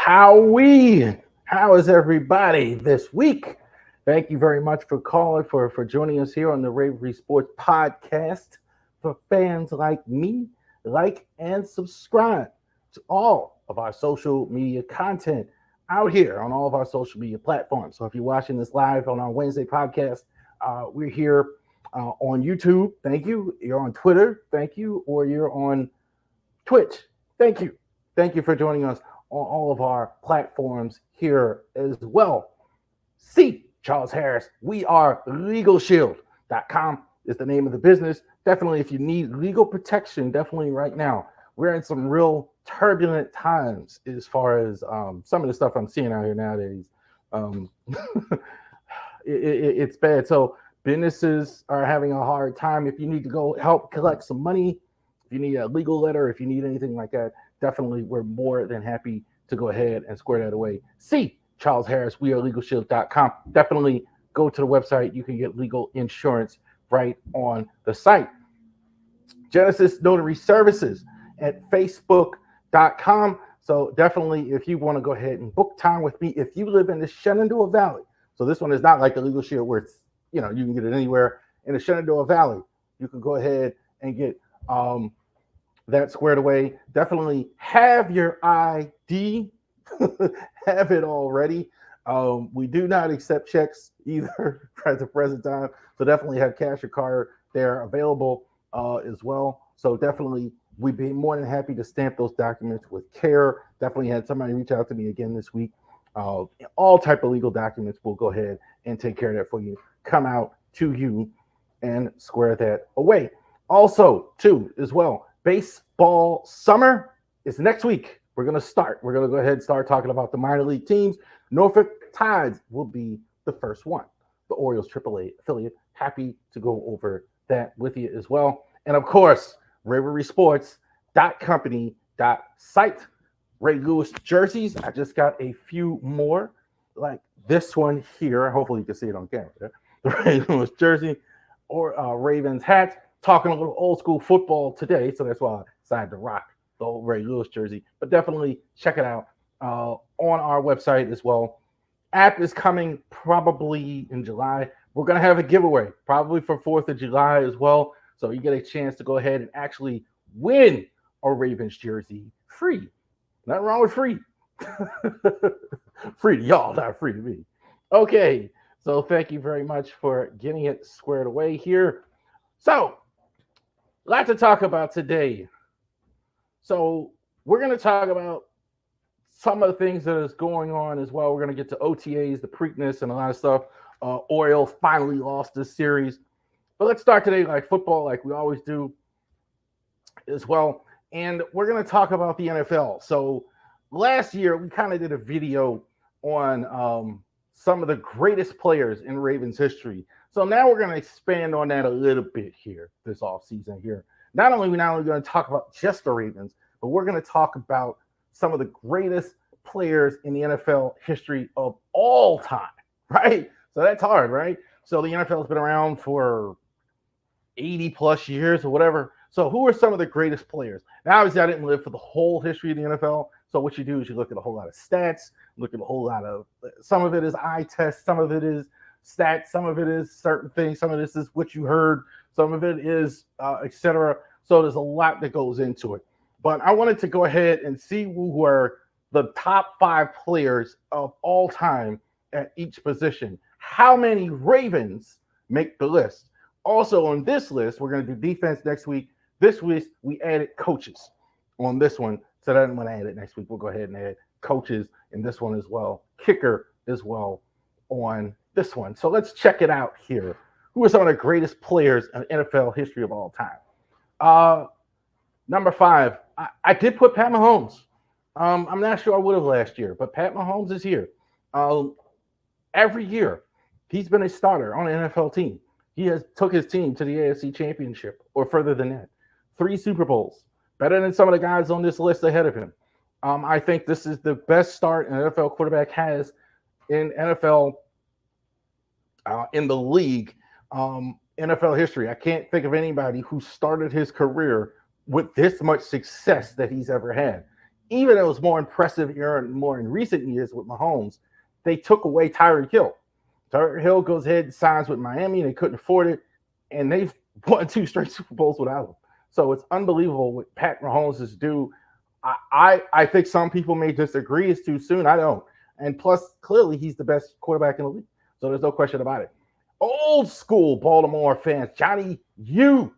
How is everybody this week? Thank you very much for calling for joining us here on the Ravery Sports Podcast. For fans like me, like and subscribe to all of our social media content out here on all of our social media platforms. So if you're watching this live on our Wednesday podcast, we're here on YouTube. Thank you. You're on Twitter. Thank you. Or you're on Twitch. Thank you. Thank you for joining us on all of our platforms here as well. C. Charles Harris. We are LegalShield.com is the name of the business. Definitely, if you need legal protection, definitely right now. We're in some real turbulent times as far as some of the stuff I'm seeing out here nowadays. Um, it's bad. So businesses are having a hard time. If you need to go help collect some money, if you need a legal letter, if you need anything like that, definitely we're more than happy to go ahead and square that away. See Charles Harris, we are LegalShield.com. Definitely go to the website. You can get legal insurance right on the site. Genesis Notary Services at Facebook.com. So definitely, if you want to go ahead and book time with me, if you live in the Shenandoah Valley. So this one is not like the Legal Shield where it's, you can get it anywhere in the Shenandoah Valley. You can go ahead and get that squared away. Definitely have your ID, have it all ready. We do not accept checks either at the present time. So definitely have cash or card there available as well. So definitely we'd be more than happy to stamp those documents with care. Definitely had somebody reach out to me again this week. All type of legal documents, we'll go ahead and take care of that for you. Come out to you and square that away. Also, too, as well, baseball summer is next week. We're going to go ahead and start talking about the minor league teams. Norfolk Tides will be the first one. The Orioles AAA affiliate. Happy to go over that with you as well. And of course, RaverySports.company.site. Ray Lewis jerseys. I just got a few more, like this one here. Hopefully you can see it on camera. The Ray Lewis jersey or Ravens hat. Talking a little old school football today, so that's why I decided to rock the old Ray Lewis jersey. But definitely check it out on our website as well. App is coming probably in July. We're going to have a giveaway, probably for 4th of July as well. So you get a chance to go ahead and actually win a Ravens jersey free. Nothing wrong with free. Free to y'all, not free to me. Okay, so thank you very much for getting it squared away here. So, a lot to talk about today. So, we're going to talk about some of the things that is going on as well. We're going to get to OTAs, the Preakness, and a lot of stuff. Orioles finally lost this series. But let's start today like football, like we always do as well. And we're going to talk about the NFL. So, last year, we kind of did a video on some of the greatest players in Ravens history. So now we're going to expand on that a little bit here this offseason here. Not only going to talk about just the Ravens, but we're going to talk about some of the greatest players in the NFL history of all time, right? So that's hard, right? So the NFL has been around for 80 plus years or whatever. So who are some of the greatest players? Now, obviously, I didn't live for the whole history of the NFL. So what you do is you look at a whole lot of stats, look at a whole lot of, some of it is eye test, some of it is stats, some of it is certain things, some of this is what you heard, some of it is etc. So there's a lot that goes into it. But I wanted to go ahead and see who were the top 5 players of all time at each position. How many Ravens make the list? Also on this list, we're going to do defense next week. This week, we added coaches on this one. So then when I add it next week, we'll go ahead and add coaches in this one as well. Kicker as well on this one. So let's check it out here. Who are some of the greatest players in NFL history of all time? Number 5, I did put Pat Mahomes. I'm not sure I would have last year, but Pat Mahomes is here. Every year, he's been a starter on an NFL team. He has took his team to the AFC Championship or further than that. 3 Super Bowls, better than some of the guys on this list ahead of him. I think this is the best start an NFL quarterback has in NFL in the league, NFL history. I can't think of anybody who started his career with this much success that he's ever had. even it was more impressive here and more in recent years with Mahomes, they took away Tyreek Hill. Tyreek Hill goes ahead and signs with Miami. They couldn't afford it, and they've won 2 straight Super Bowls without him. So it's unbelievable what Pat Mahomes is due. I think some people may disagree it's too soon. I don't. And plus, clearly, he's the best quarterback in the league. So there's no question about it. Old school Baltimore fans, Johnny U.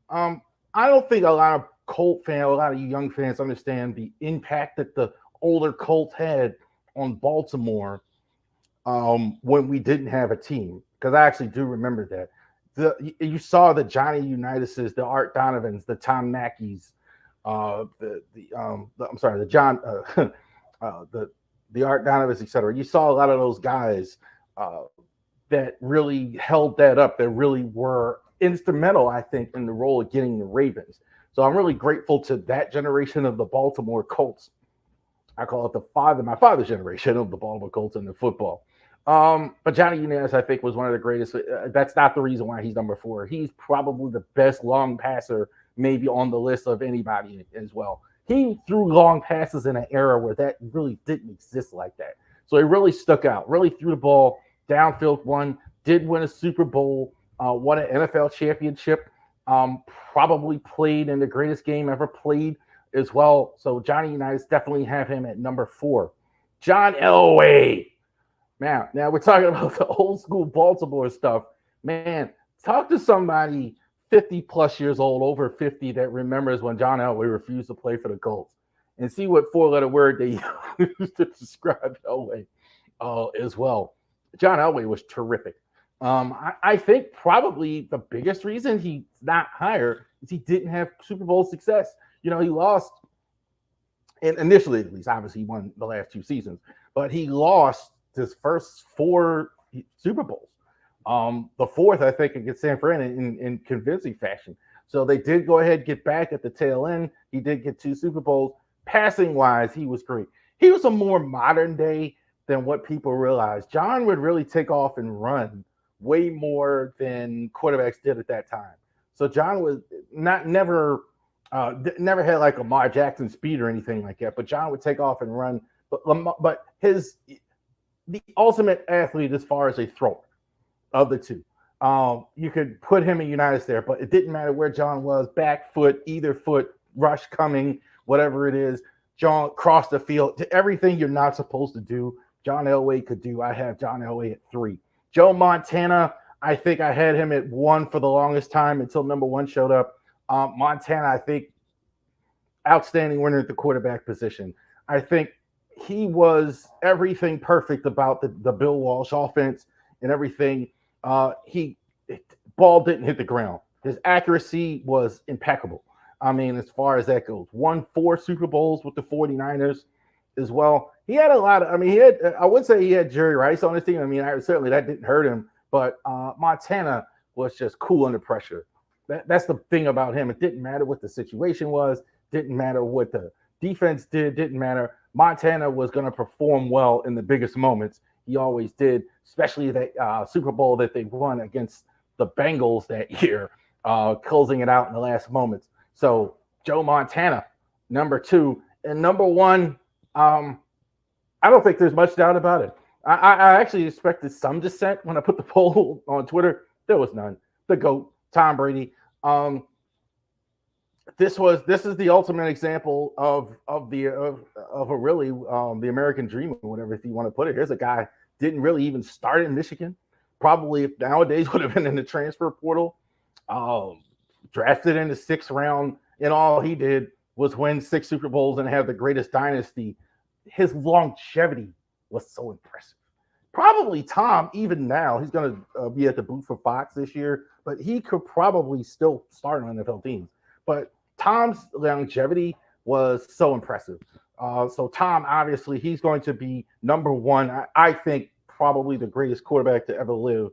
I don't think a lot of Colt fans, a lot of you young fans understand the impact that the older Colts had on Baltimore when we didn't have a team. Because I actually do remember that. You saw the Johnny Unitas, the Art Donovans, the Tom Mackeys, the John, the Art Donovans, etc. You saw a lot of those guys that really held that up. That really were instrumental, I think, in the role of getting the Ravens. So I'm really grateful to that generation of the Baltimore Colts. I call it my father's generation of the Baltimore Colts in the football. But Johnny Unitas, I think, was one of the greatest. That's not the reason why he's number 4. He's probably the best long passer, maybe on the list of anybody as well. He threw long passes in an era where that really didn't exist like that. So he really stuck out, really threw the ball downfield, did win a Super Bowl, won an NFL championship, probably played in the greatest game ever played as well. So Johnny Unitas, definitely have him at number 4. John Elway. Now we're talking about the old school Baltimore stuff. Man, talk to somebody 50 plus years old, over 50, that remembers when John Elway refused to play for the Colts, and see what 4-letter word they used to describe Elway as well. John Elway was terrific. I think probably the biggest reason he's not higher is he didn't have Super Bowl success. He lost, and initially at least, obviously he won the last 2 seasons, but he lost his first 4 Super Bowls. The 4th, I think, against San Fran in convincing fashion. So they did go ahead and get back at the tail end. He did get 2 Super Bowls. Passing wise, he was great. He was a more modern day than what people realize. John would really take off and run way more than quarterbacks did at that time. So John was never had like Lamar Jackson speed or anything like that. But John would take off and run. But the ultimate athlete as far as a thrower of the 2. You could put him in Unitas there, but it didn't matter where John was, back foot, either foot, rush coming, whatever it is. John crossed the field, everything you're not supposed to do, John Elway could do. I have John Elway at 3. Joe Montana, I think I had him at 1 for the longest time until number 1 showed up. Montana, I think, outstanding winner at the quarterback position. I think he was everything perfect about the Bill Walsh offense and everything. Ball didn't hit the ground. His accuracy was impeccable. I mean, as far as that goes, won 4 Super Bowls with the 49ers as well. He had a lot of, I would say he had Jerry Rice on his team. I mean, certainly that didn't hurt him, but Montana was just cool under pressure. That's the thing about him. It didn't matter what the situation was, didn't matter what the defense did, didn't matter. Montana was going to perform well in the biggest moments. He always did, especially that Super Bowl that they won against the Bengals that year, closing it out in the last moments. So Joe Montana, number 2. And number 1, I don't think there's much doubt about it. I actually expected some dissent when I put the poll on Twitter. There was none. The GOAT, Tom Brady. This is the ultimate example of a really the American dream or whatever, if you want to put it. Here's a guy didn't really even start in Michigan. Probably nowadays would have been in the transfer portal. Drafted in the 6th round, and all he did was win 6 Super Bowls and have the greatest dynasty. His longevity was so impressive. Probably Tom, even now, he's going to be at the boot for Fox this year, but he could probably still start on NFL teams. But Tom's longevity was so impressive. So Tom, obviously, he's going to be number 1. I think probably the greatest quarterback to ever live.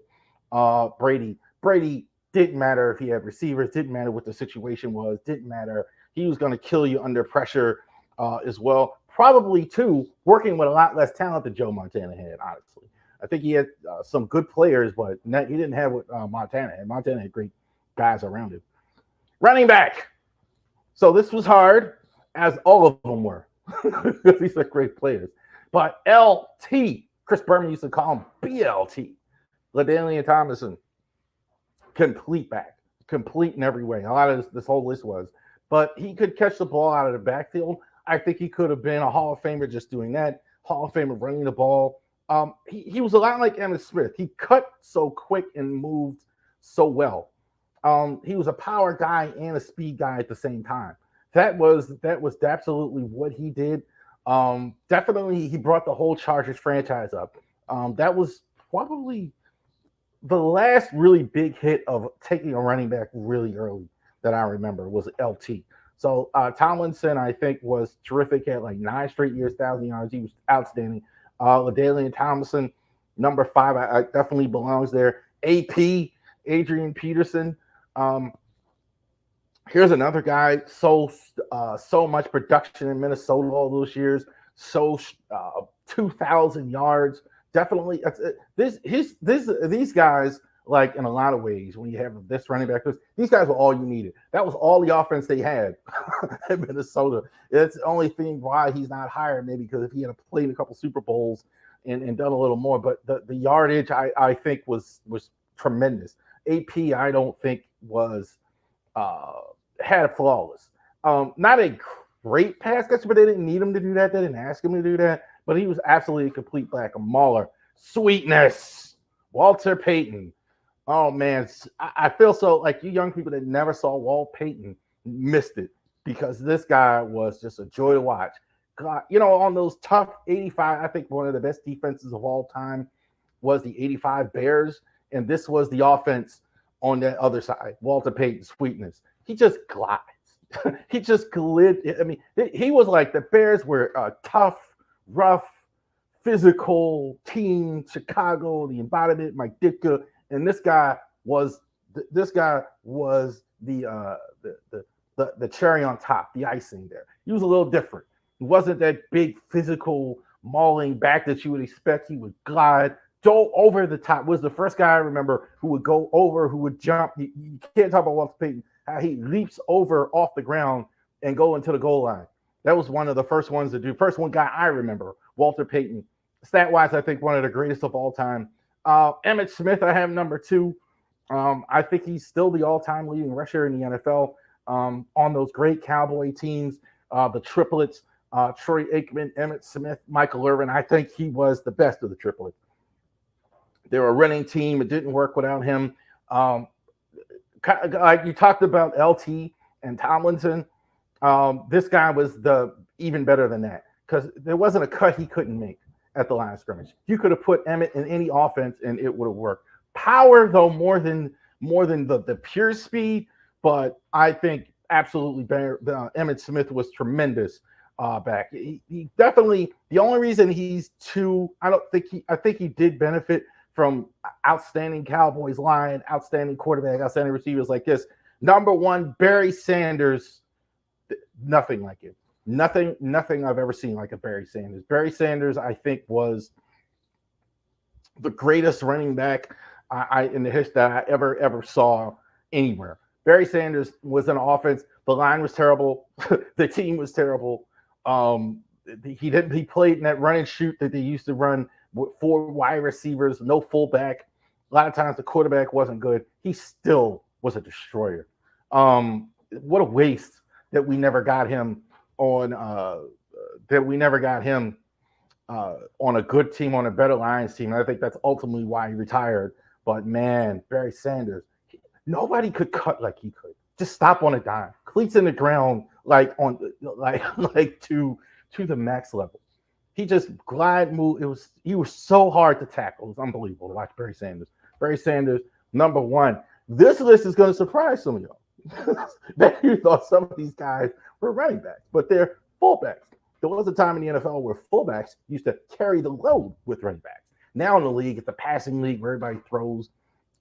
Brady didn't matter if he had receivers, didn't matter what the situation was, didn't matter. He was going to kill you under pressure as well. Probably, too, working with a lot less talent than Joe Montana had, honestly. I think he had some good players, but he didn't have what Montana had. Montana had great guys around him. Running back. So this was hard, as all of them were. because these are great players. But LT, Chris Berman used to call him BLT. LaDainian Tomlinson, complete back, complete in every way. A lot of this whole list was, but he could catch the ball out of the backfield. I think he could have been a Hall of Famer just doing that. Hall of Famer running the ball. He was a lot like Emmitt Smith. He cut so quick and moved so well. He was a power guy and a speed guy at the same time. That was absolutely what he did. Definitely, he brought the whole Chargers franchise up. That was probably the last really big hit of taking a running back really early that I remember was LT. So Tomlinson, I think, was terrific. He had like 9 straight years, 1,000 yards. He was outstanding. LaDainian Tomlinson, number 5, I definitely belongs there. AP, Adrian Peterson. Here's another guy. So much production in Minnesota all those years. 2,000 yards. Definitely, these guys, like in a lot of ways, when you have this running back, these guys were all you needed. That was all the offense they had in Minnesota. It's the only thing why he's not higher, maybe because if he had played a couple Super Bowls and done a little more. But the yardage, I think, was tremendous. AP, I don't think was had flawless. Not a great pass catcher, but they didn't need him to do that. They didn't ask him to do that. But he was absolutely a complete back, a mauler. Sweetness. Walter Payton. Oh, man. I feel so like you young people that never saw Walt Payton missed it because this guy was just a joy to watch. God, on those tough 85, I think one of the best defenses of all time was the 85 Bears. And this was the offense on that other side. Walter Payton, sweetness. He just glides. He just glid. I mean, he was like the Bears were tough, rough, physical team. Chicago, the embodiment, Mike Ditka, and this guy was the cherry on top, the icing there. He was a little different. He wasn't that big physical mauling back that you would expect. He would glide, go over the top. Was the first guy I remember who would go over, who would jump. You can't talk about Walter Payton. How he leaps over off the ground and go into the goal line. That was one of the first ones to do. First one guy I remember, Walter Payton. Stat-wise, I think one of the greatest of all time. Emmitt Smith, I have number 2. I think he's still the all-time leading rusher in the NFL on those great Cowboy teams, the triplets, Troy Aikman, Emmitt Smith, Michael Irvin. I think he was the best of the triplets. They were a running team. It didn't work without him. Like you talked about LT and Tomlinson, this guy was even better than that because there wasn't a cut he couldn't make at the line of scrimmage. You could have put Emmitt in any offense and it would have worked. Power, though, more than the pure speed, but I think absolutely Emmitt Smith was tremendous back. He definitely, the only reason he's 2, I think he did benefit from outstanding Cowboys line, outstanding quarterback, outstanding receivers like this. Number 1, Barry Sanders, nothing like it. Nothing I've ever seen like a Barry Sanders. Barry Sanders, I think, was the greatest running back in the history that I ever saw anywhere. Barry Sanders was an offense. The line was terrible. The team was terrible. He played in that run and shoot that they used to run with 4 wide receivers, no fullback. A lot of times the quarterback wasn't good. He still was a destroyer. What a waste that we never got him on. On a good team, on a better Lions team. And I think that's ultimately why he retired. But man, Barry Sanders, nobody could cut like he could. Just stop on a dime, cleats in the ground, like to the max level. He just glide move. He was so hard to tackle. It was unbelievable to watch Barry Sanders. Barry Sanders, number 1. This list is going to surprise some of y'all. That you thought some of these guys were running backs, but they're fullbacks. There was a time in the NFL where fullbacks used to carry the load with running backs. Now in the league, it's a passing league where everybody throws.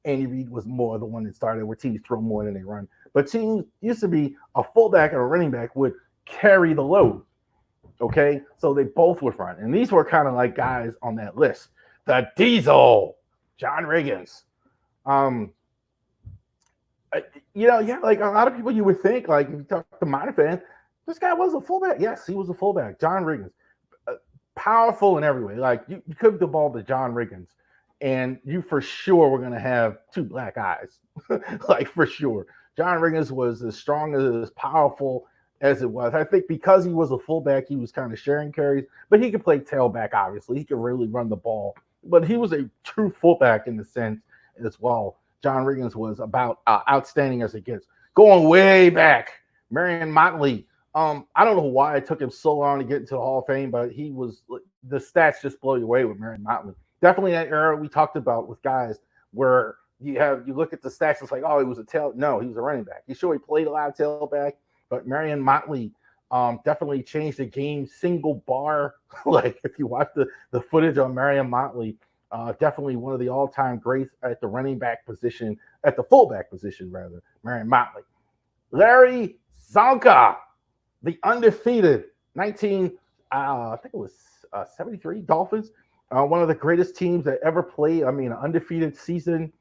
Andy Reid was more the one that started where teams throw more than they run. But teams used to be a fullback and a running back would carry the load. Okay, so they both would run. And these were kind of like guys on that list. The Diesel, John Riggins. Like a lot of people you would think, like if you talk to Miner fans, This guy was a fullback. Yes, he was a fullback. John Riggins, powerful in every way. Like you could the ball to John Riggins, and you for sure were gonna have two black eyes, like for sure. John Riggins was as strong as powerful as it was. I think because he was a fullback, he was kind of sharing carries, but he could play tailback. Obviously, he could really run the ball, but he was a true fullback in the sense as well. John Riggins was about outstanding as it gets. Going way back, Marion Motley. I don't know why it took him so long to get into the Hall of Fame, but he was the stats just blow you away with Marion Motley. Definitely that era we talked about with guys where you look at the stats, it's like, oh, he was a tail. No, he was a running back. He sure he played a lot of tailback, but Marion Motley definitely changed the game single bar. Like if you watch the footage on Marion Motley, definitely one of the all-time greats at the running back position, at the fullback position rather, Marion Motley. Larry Zonka, the undefeated I think it was 73 Dolphins, one of the greatest teams that ever played. I mean, an undefeated season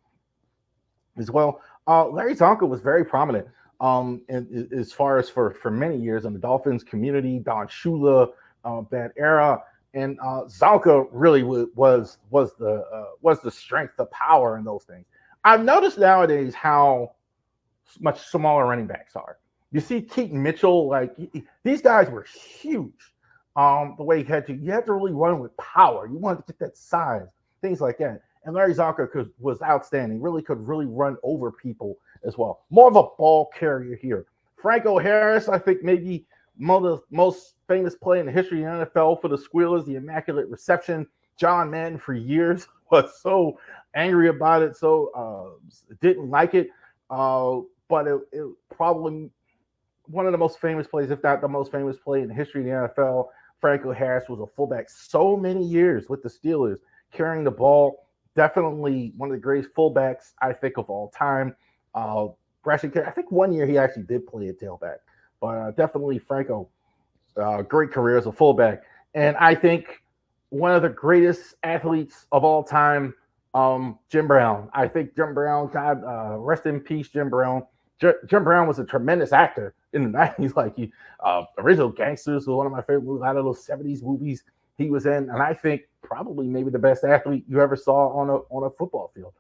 as well. Larry Zonka was very prominent as far as for many years in the Dolphins community, Don Shula, that era. And Zonka really was the strength, the power in those things. I've noticed nowadays how much smaller running backs are. You see Keaton Mitchell, like these guys were huge. The way you had to really run with power. You wanted to get that size, things like that. And Larry Zonka was outstanding. Could really run over people as well. More of a ball carrier here. Franco Harris, I think maybe one of the most famous play in the history of the NFL for the Squealers, the immaculate reception. John Madden for years was so angry about it, so didn't like it. But it probably one of the most famous plays, if not the most famous play in the history of the NFL. Franco Harris was a fullback so many years with the Steelers, carrying the ball. Definitely one of the greatest fullbacks, I think, of all time. I think 1 year he actually did play a tailback, but definitely Franco, great career as a fullback. And I think one of the greatest athletes of all time, Jim Brown. I think Jim Brown, God rest in peace, Jim Brown. Jim Brown was a tremendous actor in the 90s. Like Original Gangsters was one of my favorite movies. A lot of those 70s movies he was in, and I think probably maybe the best athlete you ever saw on a football field.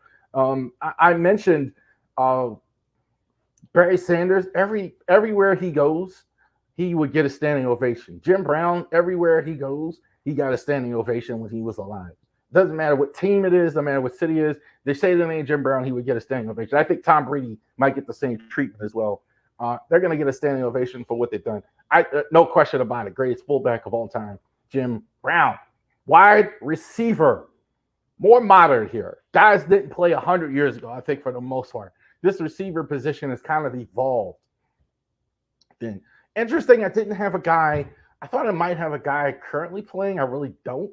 I mentioned Barry Sanders. Everywhere he goes, he would get a standing ovation. Jim Brown, everywhere he goes, he got a standing ovation when he was alive. Doesn't matter what team it is, doesn't matter what city it is. They say the name Jim Brown, he would get a standing ovation. I think Tom Brady might get the same treatment as well. They're going to get a standing ovation for what they've done. No question about it. Greatest fullback of all time, Jim Brown. Wide receiver, more modern here. Guys didn't play 100 years ago, I think, for the most part. This receiver position has kind of evolved. Then, interesting, I didn't have a guy. I thought I might have a guy currently playing. I really don't.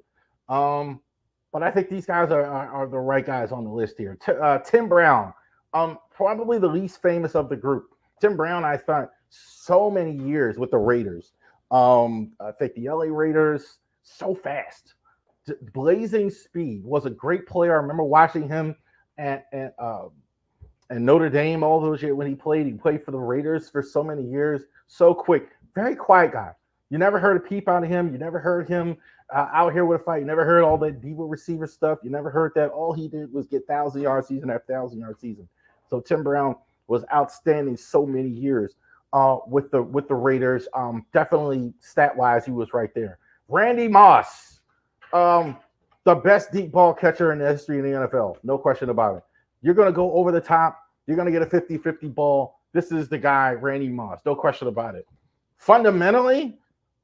But I think these guys are the right guys on the list here. Tim Brown, probably the least famous of the group. Tim Brown, I thought so many years with the Raiders. I think the LA Raiders, so fast. Blazing speed, was a great player. I remember watching him at Notre Dame all those years when he played. He played for the Raiders for so many years. So quick, very quiet guy. You never heard a peep out of him. You never heard him out here with a fight. You never heard all that diva receiver stuff. You never heard that. All he did was get 1,000-yard season after 1,000-yard season. So Tim Brown was outstanding so many years with the Raiders. Definitely stat-wise, he was right there. Randy Moss, the best deep ball catcher in the history of the NFL. No question about it. You're going to go over the top. You're going to get a 50-50 ball. This is the guy, Randy Moss. No question about it. Fundamentally,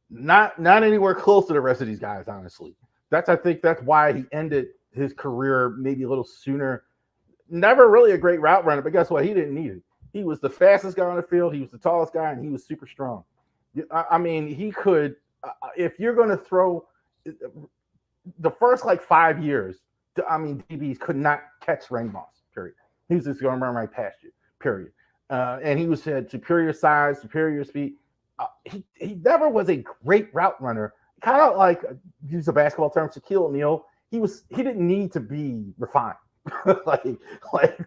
not anywhere close to the rest of these guys, honestly. I think that's why he ended his career maybe a little sooner. Never really a great route runner, but guess what? He didn't need it. He was the fastest guy on the field. He was the tallest guy, and he was super strong. I mean, he could, if you're going to throw the first 5 years, DBs could not catch Randy Moss, period. He was just going to run right past you, period. And he had superior size, superior speed. He never was a great route runner. Kind of like, use a basketball term, Shaquille O'Neal. He didn't need to be refined like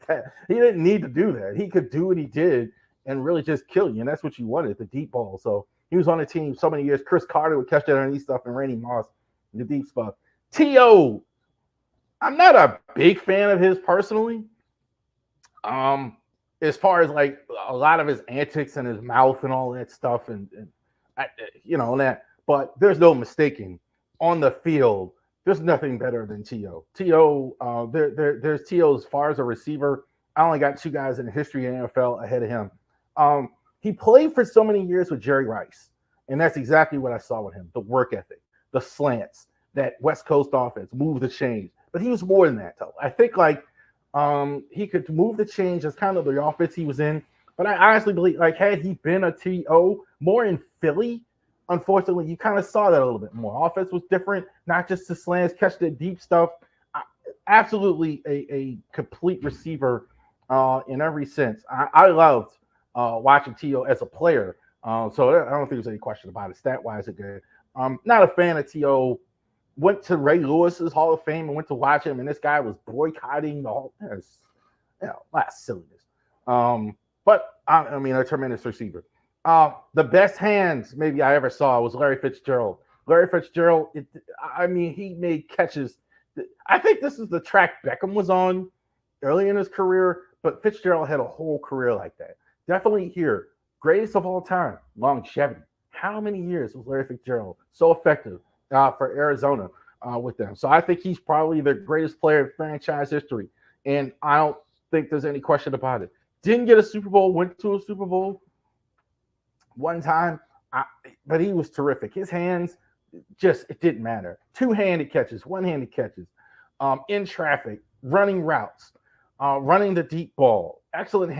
that. He didn't need to do that. He could do what he did and really just kill you, and that's what you wanted, the deep ball. So He was on the team so many years. Chris Carter would catch that underneath stuff, and Randy Moss in the deep stuff. T.O., I'm not a big fan of his personally. Um, as far as like a lot of his antics and his mouth and all that stuff, and I, that. But there's no mistaking on the field. There's nothing better than T.O. T.O. There's T.O. as far as a receiver. I only got two guys in the history of the NFL ahead of him. He played for so many years with Jerry Rice, and that's exactly what I saw with him: the work ethic, the slants, that West Coast offense, move the chains. But he was more than that, though. I think he could move the chains as kind of the offense he was in. But I honestly believe, like, had he been a T.O. more in Philly, unfortunately, you kind of saw that a little bit more. Offense was different, not just the slants, catch the deep stuff. Absolutely a complete receiver in every sense. I loved watching T.O. as a player. So I don't think there's any question about it. Stat-wise, it's good. Not a fan of T.O. Went to Ray Lewis's Hall of Fame and went to watch him, and this guy was boycotting the whole. That's silliness. But I mean, a tremendous receiver. The best hands maybe I ever saw was Larry Fitzgerald. Larry Fitzgerald, he made catches. I think this is the track Beckham was on early in his career, but Fitzgerald had a whole career like that. Definitely here, greatest of all time, longevity. How many years was Larry Fitzgerald so effective for Arizona with them? So I think he's probably the greatest player in franchise history, and I don't think there's any question about it. Didn't get a Super Bowl, went to a Super Bowl one time, but he was terrific. His hands, it didn't matter. Two-handed catches, one-handed catches, in traffic, running routes, running the deep ball. Excellent.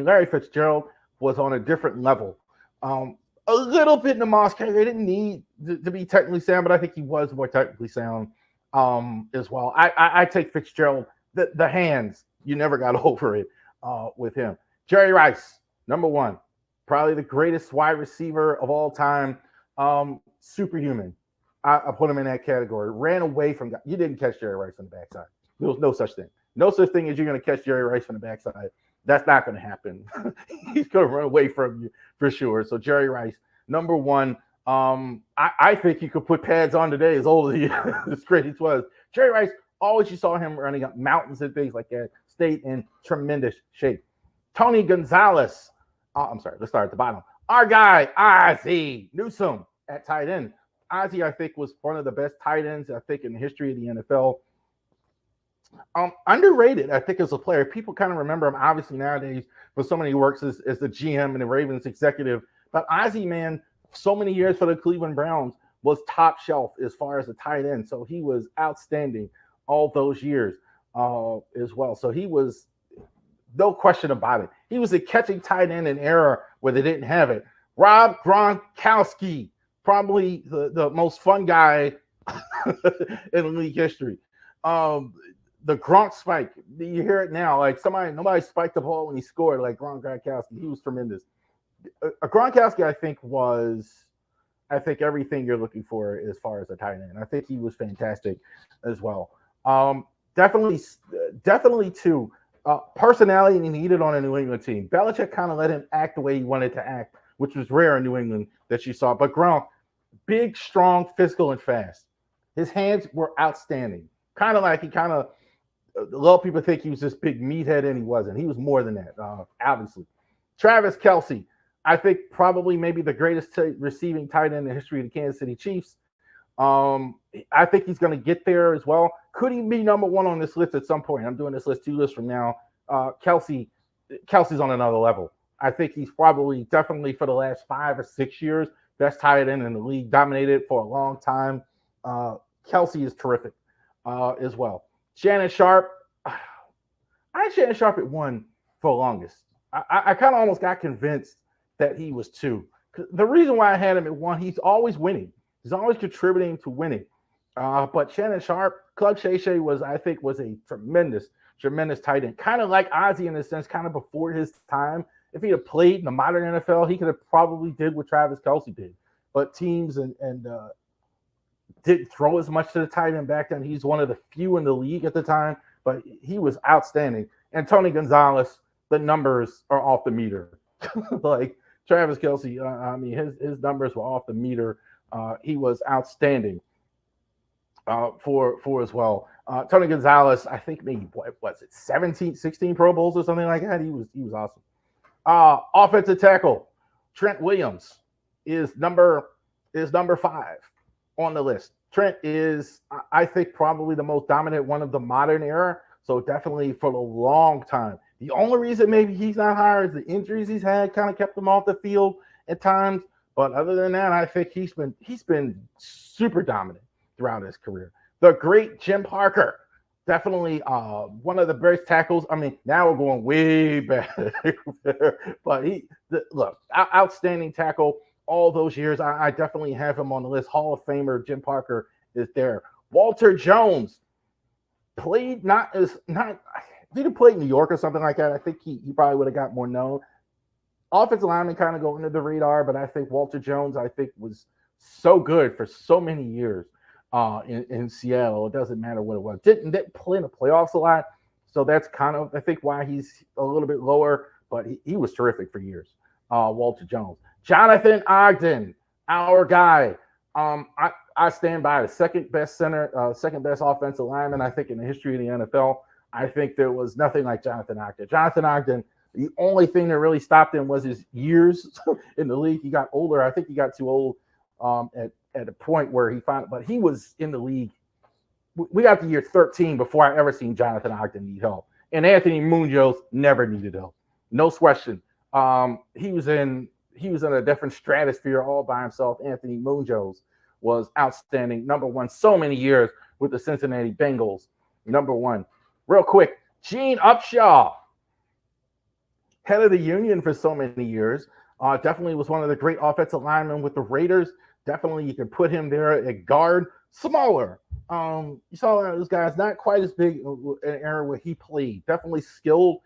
Larry Fitzgerald was on a different level. A little bit in the Moss category. They didn't need to be technically sound, but I think he was more technically sound as well. I take Fitzgerald. The hands, you never got over it with him. Jerry Rice, number one. Probably the greatest wide receiver of all time. Superhuman. I put him in that category. Ran away from – you didn't catch Jerry Rice on the backside. There was no such thing. No such thing as you're going to catch Jerry Rice on the backside. That's not going to happen. He's going to run away from you for sure. So Jerry Rice, number one. I think you could put pads on today as old as he as great as was. Jerry Rice, always you saw him running up mountains and things like that. Stayed in tremendous shape. Tony Gonzalez. Let's start at the bottom. Our guy, Ozzie Newsome at tight end. Ozzie, I think, was one of the best tight ends, I think, in the history of the NFL. Underrated, I think, as a player. People kind of remember him, obviously, nowadays, for so many works as the GM and the Ravens executive. But Ozzie, man, so many years for the Cleveland Browns, was top shelf as far as a tight end. So he was outstanding all those years as well. So he was, no question about it. He was a catching tight end in an era where they didn't have it. Rob Gronkowski, probably the most fun guy in league history. The Gronk spike, you hear it now. Like nobody spiked the ball when he scored like Gronkowski. He was tremendous. Gronkowski, I think, was everything you're looking for as far as a tight end. I think he was fantastic as well. Definitely too. Personality he needed on a New England team. Belichick kind of let him act the way he wanted to act, which was rare in New England that you saw. But Gronk, big, strong, physical, and fast. His hands were outstanding. A lot of people think he was this big meathead, and he wasn't. He was more than that, obviously. Travis Kelce, I think probably maybe the greatest receiving tight end in the history of the Kansas City Chiefs. I think he's going to get there as well. Could he be number one on this list at some point? I'm doing this list 2 lists from now. Kelce's on another level. I think he's probably definitely for the last 5 or 6 years best tight end in the league, dominated for a long time. Kelce is terrific as well. Shannon Sharp, I had Shannon Sharp at 1 for the longest. I kind of almost got convinced that he was 2. The reason why I had him at 1, he's always winning. He's always contributing to winning. But Shannon Sharp, Club Shay Shay was a tremendous tight end. Kind of like Ozzie in a sense, kind of before his time. If he had played in the modern NFL, he could have probably did what Travis Kelce did. But teams and didn't throw as much to the tight end back then. He's one of the few in the league at the time, but he was outstanding. And Tony Gonzalez, the numbers are off the meter. Like Travis Kelsey, I mean, his numbers were off the meter. He was outstanding for as well. Tony Gonzalez, I think maybe what was it, 17, 16 Pro Bowls or something like that. He was awesome. Offensive tackle, Trent Williams is number 5 on the list. Trent is, I think, probably the most dominant one of the modern era. So definitely for a long time. The only reason maybe he's not higher is the injuries he's had kind of kept him off the field at times. But other than that, I think he's been super dominant throughout his career. The great Jim Parker, definitely one of the best tackles. I mean, now we're going way back, but look, outstanding tackle all those years. I definitely have him on the list. Hall of Famer Jim Parker is there. Walter Jones played not. If he'd have played in New York or something like that, I think he probably would have got more known. Offensive lineman kind of go under the radar, but I think Walter Jones, was so good for so many years in Seattle. It doesn't matter what it was. Didn't play in the playoffs a lot, so that's kind of, I think, why he's a little bit lower, but he was terrific for years. Walter Jones. Jonathan Ogden, our guy. I stand by the second best offensive lineman, I think, in the history of the NFL. I think there was nothing like Jonathan Ogden. Jonathan Ogden, the only thing that really stopped him was his years in the league. He got older. I think he got too old at a point where but he was in the league. We got to year 13 before I ever seen Jonathan Ogden need help. And Anthony Munoz never needed help. No question. He was in a different stratosphere all by himself. Anthony Munoz was outstanding. Number 1 so many years with the Cincinnati Bengals. Number 1. Real quick, Gene Upshaw, head of the Union for so many years. Definitely was one of the great offensive linemen with the Raiders. Definitely you can put him there at guard. Smaller. You saw those guys not quite as big an era where he played. Definitely skilled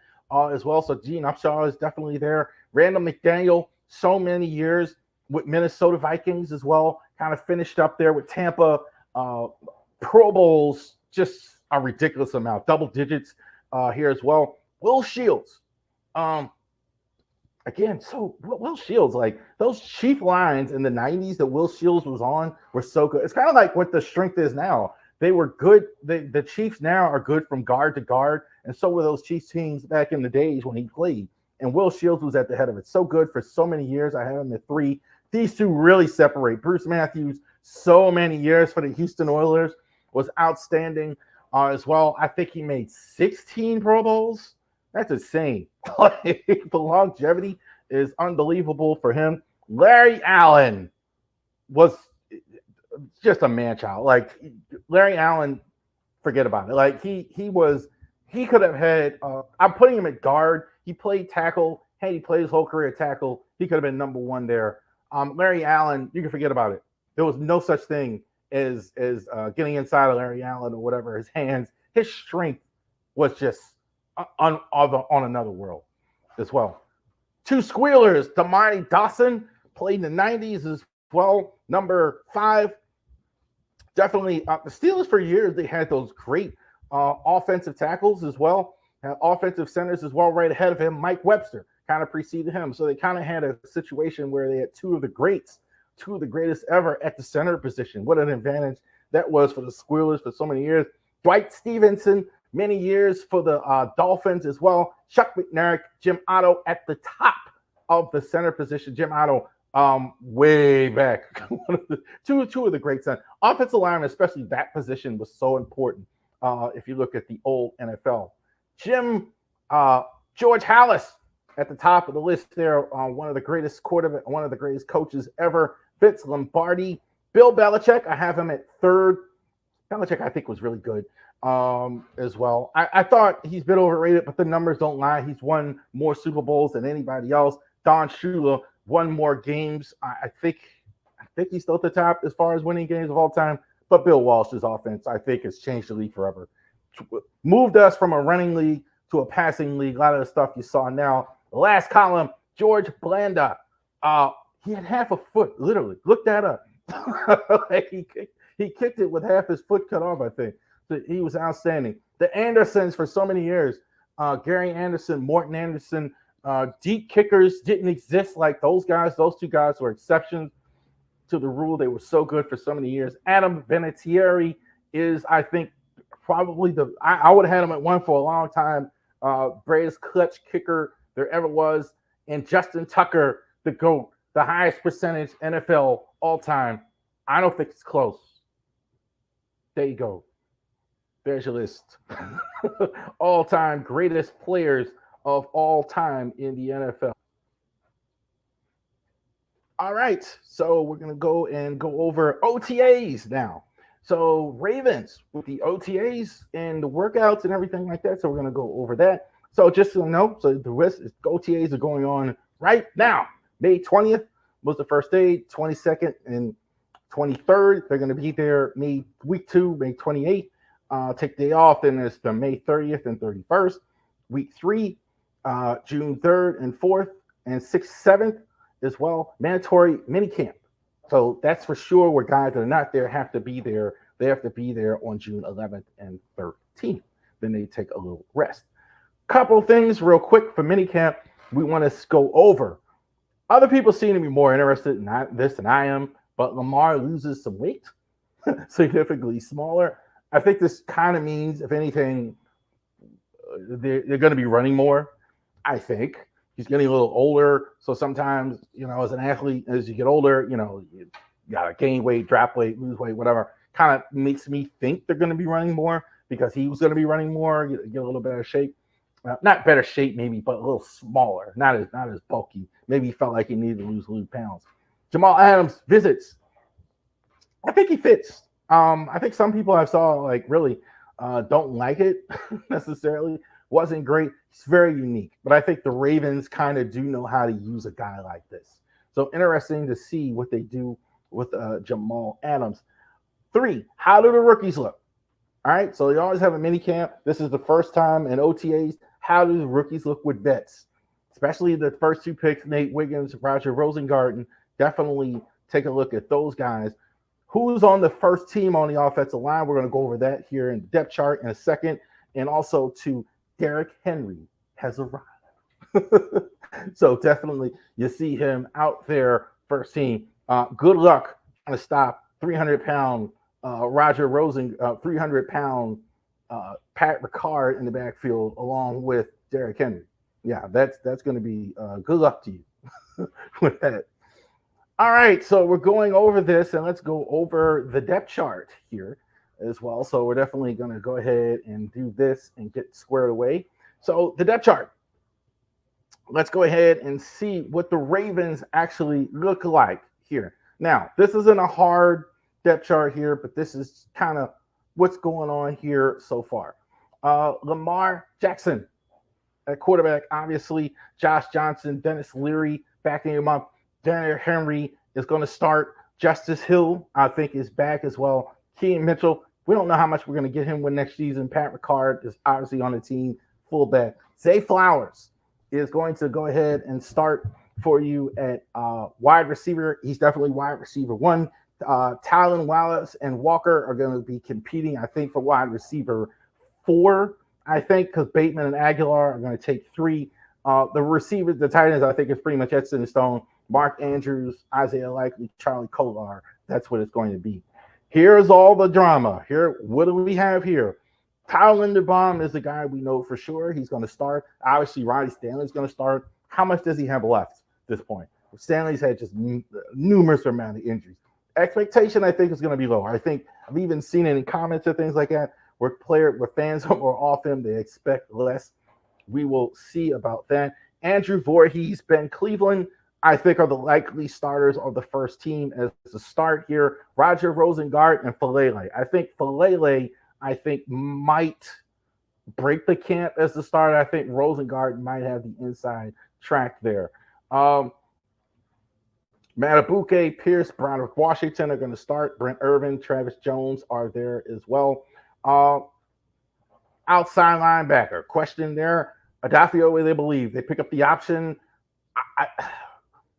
as well. So Gene Upshaw is definitely there. Randall McDaniel, so many years with Minnesota Vikings as well. Kind of finished up there with Tampa. Pro Bowls, just a ridiculous amount. Double digits here as well. Will Shields. Again, so Will Shields, like those Chief lines in the 90s that Will Shields was on were so good. It's kind of like what the strength is now. They were good. The Chiefs now are good from guard to guard, and so were those Chiefs teams back in the days when he played. And Will Shields was at the head of it. So good for so many years. I have him at 3. These two really separate. Bruce Matthews, so many years for the Houston Oilers, was outstanding as well. I think he made 16 Pro Bowls. That's insane. The longevity is unbelievable for him. Larry Allen was just a man-child. Like Larry Allen, forget about it. Like he could have had. I'm putting him at guard. He played tackle. Hey, he played his whole career at tackle. He could have been number 1 there. Larry Allen, you can forget about it. There was no such thing as getting inside of Larry Allen or whatever. His hands, his strength was just on another world as well. 2 squealers, Damani Dawson played in the 90s as well. Number 5, definitely the Steelers for years. They had those great offensive tackles as well, offensive centers as well. Right ahead of him, Mike Webster kind of preceded him. So they kind of had a situation where they had 2 of the greatest ever at the center position. What an advantage that was for the Squealers for so many years. Dwight Stevenson, many years for the Dolphins as well. Chuck McNarick, Jim Otto at the top of the center position. Jim Otto, way back. two of the great centers. Offensive lineman, especially that position, was so important if you look at the old NFL. George Halas at the top of the list there, one of the greatest one of the greatest coaches ever. Vince Lombardi. Bill Belichick, I have him at 3rd. Belichick, I think, was really good as well. I thought he's been overrated, but the numbers don't lie. He's won more Super Bowls than anybody else. Don Shula won more games. I think he's still at the top as far as winning games of all time. But Bill Walsh's offense, I think, has changed the league forever. Moved us from a running league to a passing league. A lot of the stuff you saw now. The last column, George Blanda. He had half a foot, literally. Look that up. Like he kicked it with half his foot cut off, I think. So he was outstanding. The Andersons for so many years. Gary Anderson, Morton Anderson, Deep kickers didn't exist like those guys. Those two guys were exceptions to the rule. They were so good for so many years. Adam Vinatieri is, I think, probably I would have had him at one for a long time. Greatest clutch kicker there ever was. And Justin Tucker, the GOAT, the highest percentage NFL all time. I don't think it's close. There you go. There's your list. All time greatest players of all time in the NFL. All right, so we're gonna go over OTAs now. So Ravens with the OTAs and the workouts and everything like that. So we're gonna go over that. So just so you know, so the rest is OTAs are going on right now. May 20th was the first day, 22nd and 23rd. They're gonna be there May week 2, May 28th. Take the day off, then there's the May 30th and 31st. Week 3, June 3rd and 4th, and 6th, 7th as well. Mandatory mini camp. So that's for sure where guys that are not there have to be there. They have to be there on June 11th and 13th. Then they take a little rest. Couple things real quick for mini camp we want to go over. Other people seem to be more interested in this than I am, but Lamar loses some weight, significantly smaller. I think this kind of means, if anything, they're going to be running more. I think he's getting a little older, so sometimes, as an athlete, as you get older, you got to gain weight, drop weight, lose weight, whatever. Kind of makes me think they're going to be running more because he was going to be running more, get a little better shape. Not better shape, maybe, but a little smaller, not as bulky. Maybe he felt like he needed to lose pounds. Jamal Adams visits. I think he fits. I think some people I saw really don't like it necessarily. Wasn't great. It's very unique, but I think the Ravens kind of do know how to use a guy like this. So interesting to see what they do with Jamal Adams. 3, how do the rookies look? All right, so you always have a mini camp. This is the first time in OTAs. How do the rookies look with vets? Especially the first 2 picks, Nate Wiggins, Roger Rosengarten. Definitely take a look at those guys. Who's on the first team on the offensive line? We're going to go over that here in the depth chart in a second. And also to Derrick Henry has arrived. So definitely you see him out there first team. Good luck trying to stop 300-pound Roger Rosen, 300-pound Pat Ricard in the backfield along with Derrick Henry. Yeah, that's going to be good luck to you with that. All right, so we're going over this, and let's go over the depth chart here as well. So we're definitely going to go ahead and do this and get squared away. So the depth chart. Let's go ahead and see what the Ravens actually look like here. Now, this isn't a hard depth chart here, but this is kind of what's going on here so far. Lamar Jackson at quarterback, obviously. Josh Johnson, Dennis Leary backing him up. Derrick Henry is going to start. Justice Hill, I think, is back as well. Keaton Mitchell, we don't know how much we're going to get him with next season. Pat Ricard is obviously on the team, fullback. Zay Flowers is going to go ahead and start for you at wide receiver. He's definitely wide receiver 1. Talon Wallace and Walker are going to be competing, I think, for wide receiver 4, I think, because Bateman and Aguilar are going to take 3. The receivers, the tight ends, I think, is pretty much etched in stone. Mark Andrews, Isaiah Likely, Charlie Kolar. That's what it's going to be. Here's all the drama. Here, what do we have here? Tyler Linderbaum is the guy we know for sure. He's going to start. Obviously, Ronnie Stanley's going to start. How much does he have left at this point? Stanley's had just numerous amount of injuries. Expectation, I think, is going to be low. I think I've even seen it in comments and things like that where fans are off him. They expect less. We will see about that. Andrew Voorhees, Ben Cleveland, I think, are the likely starters of the first team as a start here. Roger Rosengart and Falele. I think Falele, might break the camp as the starter. I think Rosengart might have the inside track there. Matabuke, Pierce, Broderick Washington are going to start. Brent Irvin, Travis Jones are there as well. Outside linebacker, question there. Adafio, they believe. They pick up the option.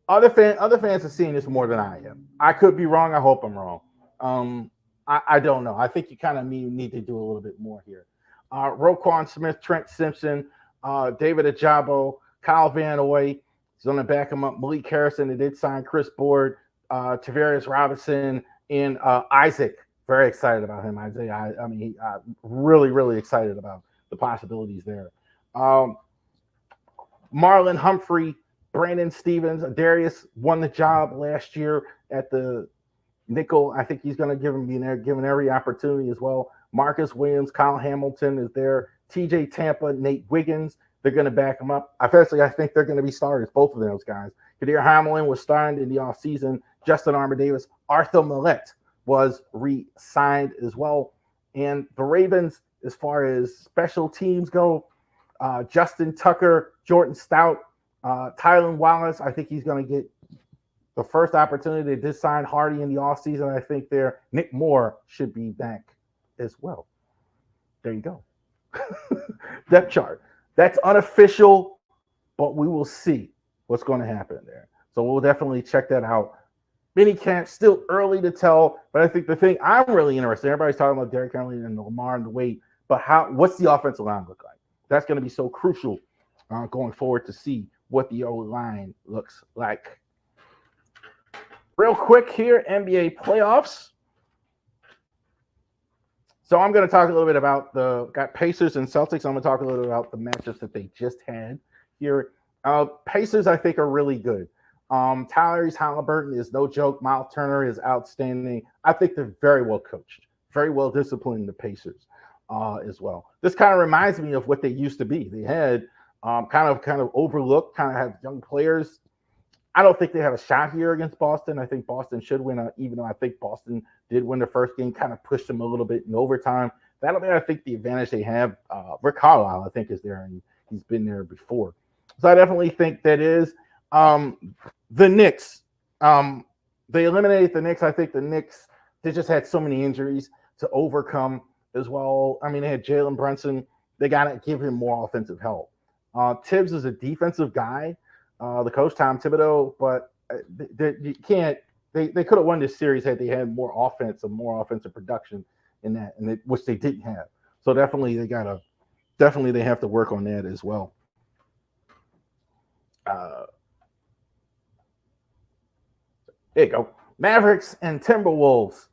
Other fans are seeing this more than I am. I could be wrong. I hope I'm wrong. I don't know. I think you kind of need to do a little bit more here. Roquan Smith, Trent Simpson, David Ajabo, Kyle Van Noy is going to back him up. Malik Harrison, they did sign Chris Board, Tavarius Robinson, and Isaac. Very excited about him, Isaiah. I mean, really, really excited about the possibilities there. Marlon Humphrey, Brandon Stevens, Darius won the job last year at the nickel. I think he's going to give him given every opportunity as well. Marcus Williams, Kyle Hamilton is there. TJ Tampa, Nate Wiggins, they're going to back him up. Especially, I think they're going to be starters, both of those guys. Kadir Hamlin was signed in the offseason. Justin Armour Davis, Arthur Millette was re-signed as well. And the Ravens, as far as special teams go, Justin Tucker, Jordan Stout, Tylan Wallace, I think he's going to get the first opportunity. They did sign Hardy in the offseason. I think there. Nick Moore should be back as well. There you go. Depth chart. That's unofficial, but we will see what's going to happen there. So we'll definitely check that out. Mini camp, still early to tell, but I think the thing I'm really interested in, everybody's talking about Derrick Henry and Lamar and the weight, but what's the offensive line look like? That's going to be so crucial going forward to see what the O-line looks like. Real quick here, NBA playoffs. So I'm going to talk a little bit about got Pacers and Celtics. I'm going to talk a little bit about the matchups that they just had here. Pacers, I think, are really good. Tyrese Halliburton is no joke. Miles Turner is outstanding. I think they're very well coached, very well disciplined, the Pacers as well. This kind of reminds me of what they used to be. They had kind of overlooked, kind of have young players. I don't think they have a shot here against Boston. I think Boston should win, even though I think Boston did win the first game, kind of pushed them a little bit in overtime. That'll be, I think, the advantage they have. Rick Carlisle, I think, is there, and he's been there before. So I definitely think that is. The Knicks, they eliminated the Knicks. I think the Knicks, they just had so many injuries to overcome as well. I mean, they had Jalen Brunson. They got to give him more offensive help. Tibbs is a defensive guy, the coach, Tom Thibodeau, but you can't. They could have won this series had they had more offensive production in that, which they didn't have. So definitely they have to work on that as well. There you go. Mavericks and Timberwolves.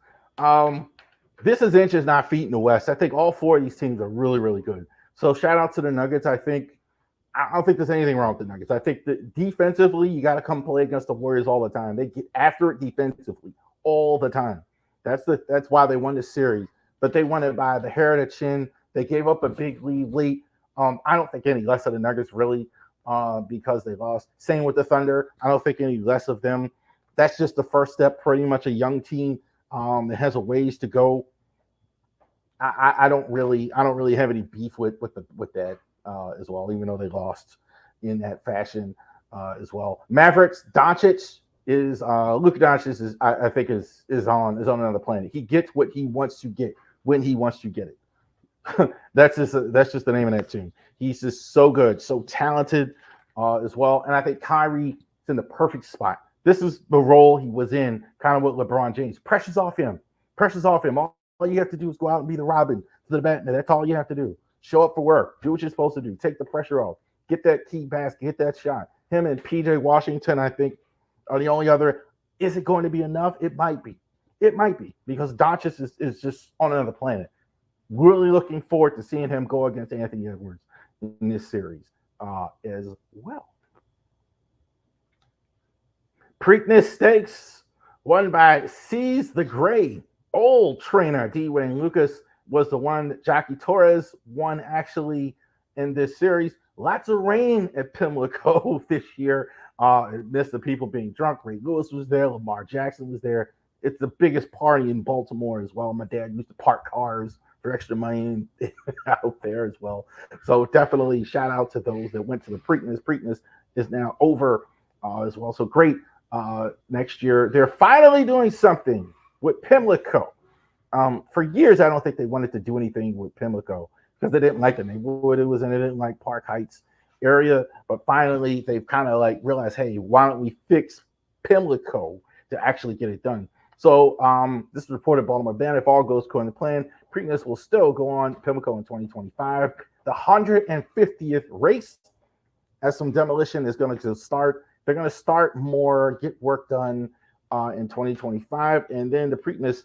This is inches, not feet in the West. I think all four of these teams are really, really good. So shout out to the Nuggets. I don't think there's anything wrong with the Nuggets. I think that defensively, you got to come play against the Warriors all the time. They get after it defensively all the time. That's why they won this series. But they won it by the hair of the chin. They gave up a big lead late. I don't think any less of the Nuggets really because they lost. Same with the Thunder. I don't think any less of them. That's just the first step. Pretty much a young team that has a ways to go. I don't really have any beef with that as well, even though they lost in that fashion as well. Mavericks, Doncic is Luka Doncic is I think is on another planet. He gets what he wants to get when he wants to get it. That's just the name of that team. He's just so good, so talented as well. And I think Kyrie is in the perfect spot. This is the role he was in, kind of with LeBron James. Pressure's off him. All you have to do is go out and be the Robin to the Batman. That's all you have to do. Show up for work. Do what you're supposed to do. Take the pressure off. Get that key basket. Get that shot. Him and PJ Washington, I think, are the only other. Is it going to be enough? It might be. Because Doncic is just on another planet. Really looking forward to seeing him go against Anthony Edwards in this series as well. Preakness Stakes, won by Seize the Gray. Old trainer D. Wayne Lucas was the one that Jockey Torres won actually in this series. Lots of rain at Pimlico this year. Amidst the people being drunk. Ray Lewis was there. Lamar Jackson was there. It's the biggest party in Baltimore as well. My dad used to park cars for extra money out there as well. So definitely shout out to those that went to the Preakness. Preakness is now over as well. So great. Next year, they're finally doing something with Pimlico. For years, I don't think they wanted to do anything with Pimlico because they didn't like the neighborhood it was in. They didn't like Park Heights area. But finally, they've kind of like realized, hey, why don't we fix Pimlico to actually get it done? So this is reported Baltimore Band. If all goes according to plan, Preakness will still go on Pimlico in 2025. The 150th race as some demolition is going to start. They're going to start more, get work done in 2025, and then the Preakness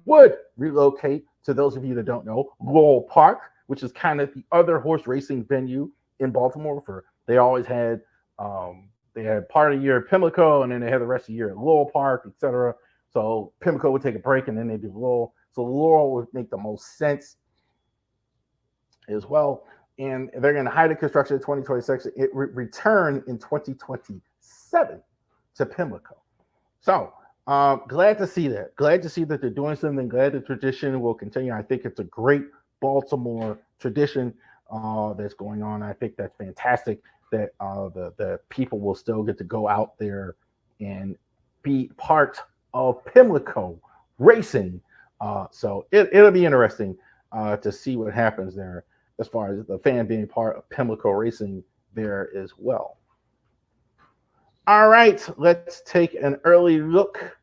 would relocate. To those of you that don't know, Lowell Park, which is kind of the other horse racing venue in Baltimore. For they always had they had part of the year at Pimlico, and then they had the rest of the year at Lowell Park, etc. So Pimlico would take a break, and then they do Lowell. So Lowell would make the most sense as well. And they're going to hide the construction in 2026. It return in 2027 to Pimlico. So glad to see that. Glad to see that they're doing something. Glad the tradition will continue. I think it's a great Baltimore tradition that's going on. I think that's fantastic that the people will still get to go out there and be part of Pimlico racing. So it'll be interesting to see what happens there as far as the fan being part of Pimlico racing there as well. All right, let's take an early look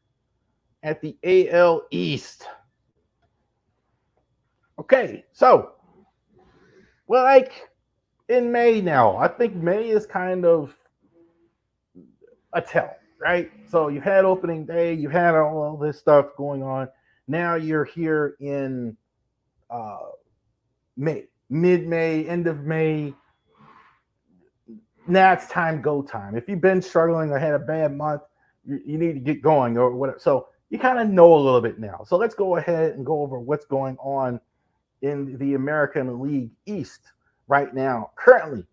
at the AL East. Okay, so we're like in May now. I think May is kind of a tell, right? So you've had opening day, you had all this stuff going on. Now you're here in May, mid-May, end of May. Now it's time, go time. If you've been struggling or had a bad month, you need to get going or whatever. So you kind of know a little bit now. So let's go ahead and go over what's going on in the American League East right now. Currently,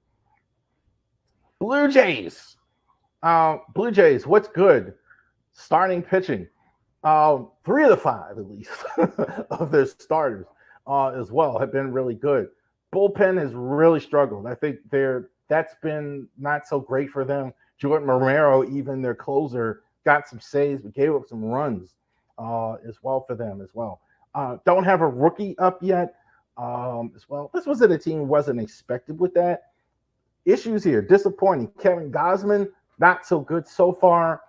Blue Jays. What's good? Starting pitching. 3 of the 5, at least, of their starters as well have been really good. Bullpen has really struggled. I think that's been not so great for them. Jordan Romero, even their closer, got some saves, but gave up some runs as well for them as well. Don't have a rookie up yet as well. This wasn't a team wasn't expected with that. Issues here, disappointing. Kevin Gausman, not so good so far.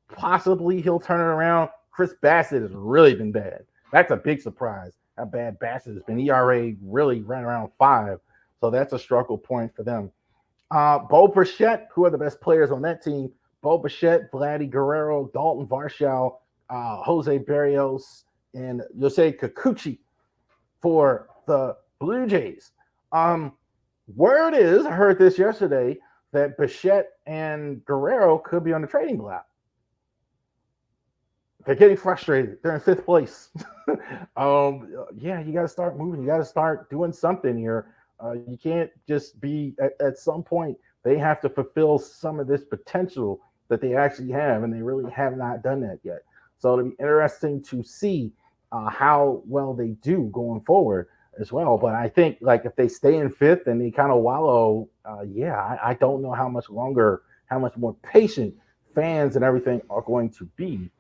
Possibly he'll turn it around. Chris Bassett has really been bad. That's a big surprise how bad Bassett has been. ERA really ran around 5, so that's a struggle point for them. Bo Bichette, who are the best players on that team? Bo Bichette, Vladdy Guerrero, Dalton Varsho, Jose Berrios, and Yosei Kikuchi for the Blue Jays. Word is, I heard this yesterday, that Bichette and Guerrero could be on the trading block. They're getting frustrated. They're in 5th place. Yeah, you got to start moving. You got to start doing something here. You can't just be at some point. They have to fulfill some of this potential that they actually have, and they really have not done that yet. So it'll be interesting to see how well they do going forward as well. But I think like if they stay in 5th and they kind of wallow, I don't know how much longer, how much more patient fans and everything are going to be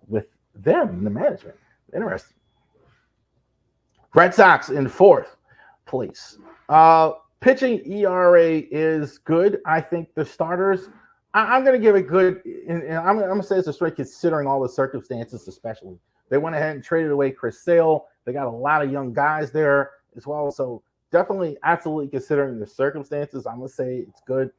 with them, the management. Interesting. Red Sox in 4th place. Pitching ERA is good. I think the starters, I'm going to give it good, and I'm going to say it's a straight considering all the circumstances, especially. They went ahead and traded away Chris Sale. They got a lot of young guys there as well. So definitely, absolutely considering the circumstances, I'm going to say it's good.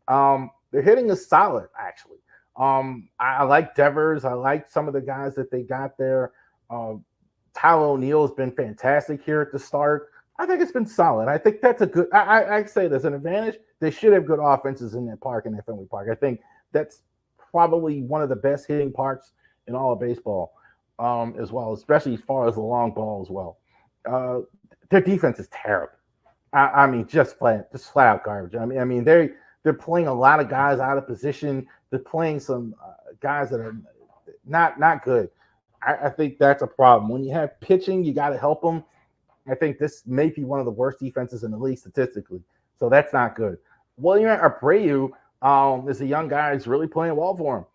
Their hitting is solid, actually. I like Devers. I like some of the guys that they got there. Tyler O'Neill has been fantastic here at the start. I think it's been solid. I think that's a good. I say there's an advantage. They should have good offenses in that park, in that Fenway Park. I think that's probably one of the best hitting parks in all of baseball, as well, especially as far as the long ball as well. Their defense is terrible. I mean, just flat out garbage. I mean, they're playing a lot of guys out of position. They're playing some guys that are not good. I think that's a problem. When you have pitching, you got to help them. I think this may be one of the worst defenses in the league statistically. So that's not good. William Abreu is a young guy who's really playing well for him.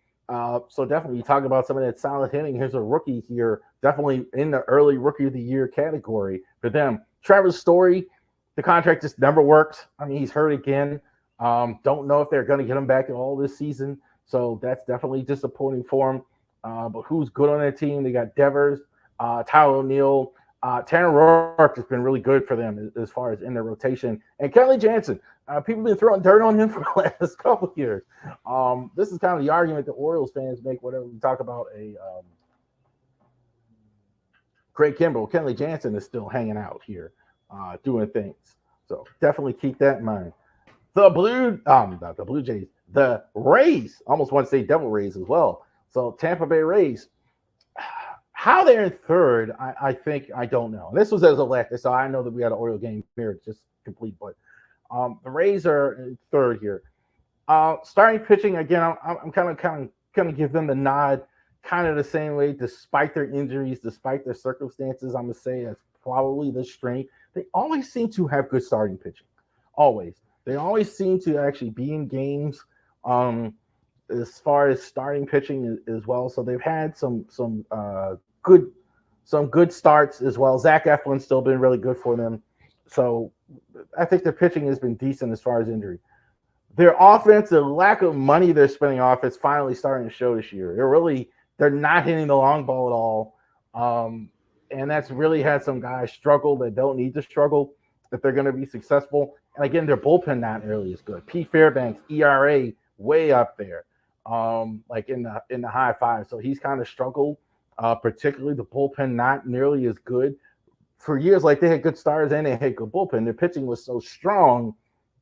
So definitely you talk about some of that solid hitting. Here's a rookie here, definitely in the early rookie of the year category for them. Trevor Story, the contract just never worked. I mean, he's hurt again. Don't know if they're going to get him back at all this season. So that's definitely disappointing for him. But who's good on that team? They got Devers, Tyler O'Neill, Tanner Rourke has been really good for them as far as in their rotation. And Kelly Jansen, people have been throwing dirt on him for the last couple of years. This is kind of the argument that Orioles fans make whenever we talk about a Craig Kimbrell. Kenley Jansen is still hanging out here, doing things. So definitely keep that in mind. Not the Blue Jays, the Rays. Almost want to say Devil Rays as well. So Tampa Bay Rays. How they're in third, I think I don't know. This was as a left, so I know that we had an Oriole game here just complete, but the Rays are in third here. Starting pitching again, I'm kind of give them the nod, kind of the same way, despite their injuries, despite their circumstances. I'm gonna say that's probably the strength. They always seem to have good starting pitching. Always, they always seem to actually be in games. As far as starting pitching as well, so they've had some good starts as well. Zach Eflin's still been really good for them. So I think their pitching has been decent as far as injury. Their offense, the lack of money they're spending off, is finally starting to show this year. They're not hitting the long ball at all. And that's really had some guys struggle that don't need to struggle if they're going to be successful. And again, their bullpen not nearly as good. Pete Fairbanks, ERA way up there, like in the high five. So he's kind of struggled. Particularly the bullpen not nearly as good. For years, like they had good starters and they had good bullpen. Their pitching was so strong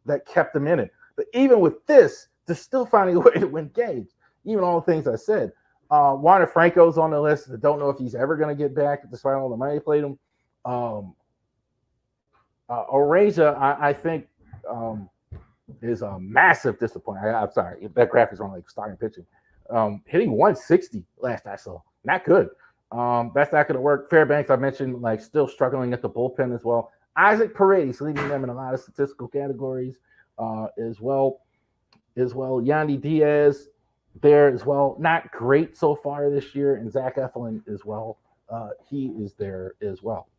that kept them in it. But even with this, they're still finding a way to win games. Even all the things I said. Wander Franco's on the list. I don't know if he's ever going to get back despite all the money they played him. Oreza, I think, is a massive disappointment. I'm sorry. That graphic's on like starting pitching. Hitting 160 last I saw. Not good. That's not going to work. Fairbanks, I mentioned, like still struggling at the bullpen as well. Isaac Paredes leading them in a lot of statistical categories as well. Yandy Diaz there as well. Not great so far this year. And Zach Eflin as well. He is there as well.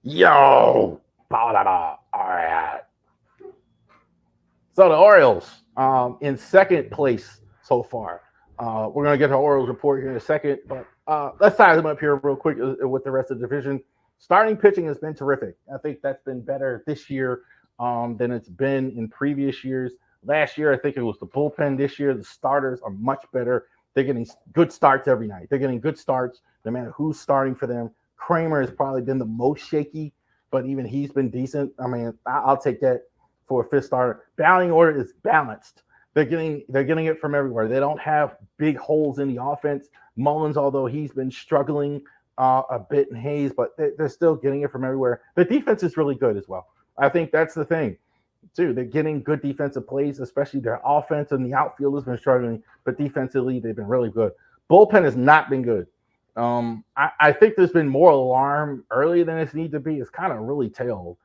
Yo! All right. So the Orioles in second place so far. We're going to get to Orioles report here in a second, but let's size them up here real quick with the rest of the division. Starting pitching has been terrific. I think that's been better this year than it's been in previous years. Last year, I think it was the bullpen. This year, the starters are much better. They're getting good starts every night. They're getting good starts no matter who's starting for them. Kramer has probably been the most shaky, but even he's been decent. I mean, I'll take that for a fifth starter. Batting order is balanced. They're getting it from everywhere. They don't have big holes in the offense. Mullins, although he's been struggling a bit in Hayes, but they're still getting it from everywhere. The defense is really good as well. I think that's the thing, too. They're getting good defensive plays, especially their offense and the outfield has been struggling, but defensively they've been really good. Bullpen has not been good. I think there's been more alarm earlier than it's need to be. It's kind of really tailed.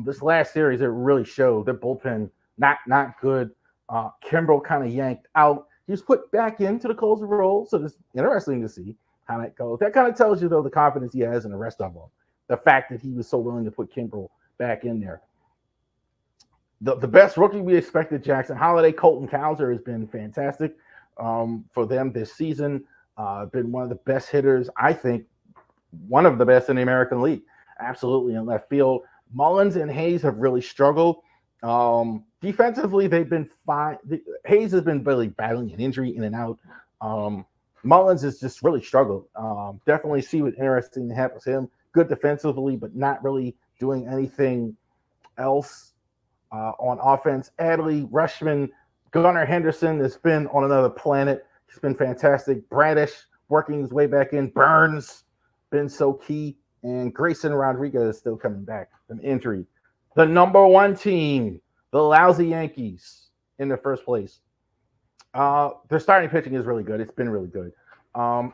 This last series, it really showed their bullpen not good. Kimbrell kind of yanked out. He was put back into the closer role, so it's interesting to see how that goes. That kind of tells you, though, the confidence he has in the rest of them. The fact that he was so willing to put Kimbrell back in there. The best rookie we expected, Jackson Holiday. Colton Cowser has been fantastic for them this season. Been one of the best hitters, I think, one of the best in the American League. Absolutely in left field. Mullins and Hayes have really struggled. Defensively, they've been fine. Hayes has been really battling an injury in and out. Mullins has just really struggled. Definitely see what interesting happens to him. Good defensively, but not really doing anything else on offense. Adley, Rushman, Gunnar Henderson has been on another planet. He's been fantastic. Bradish working his way back in. Burns been so key. And Grayson Rodriguez is still coming back from injury. The number one team, the lousy Yankees, in the first place. Their starting pitching is really good. It's been really good.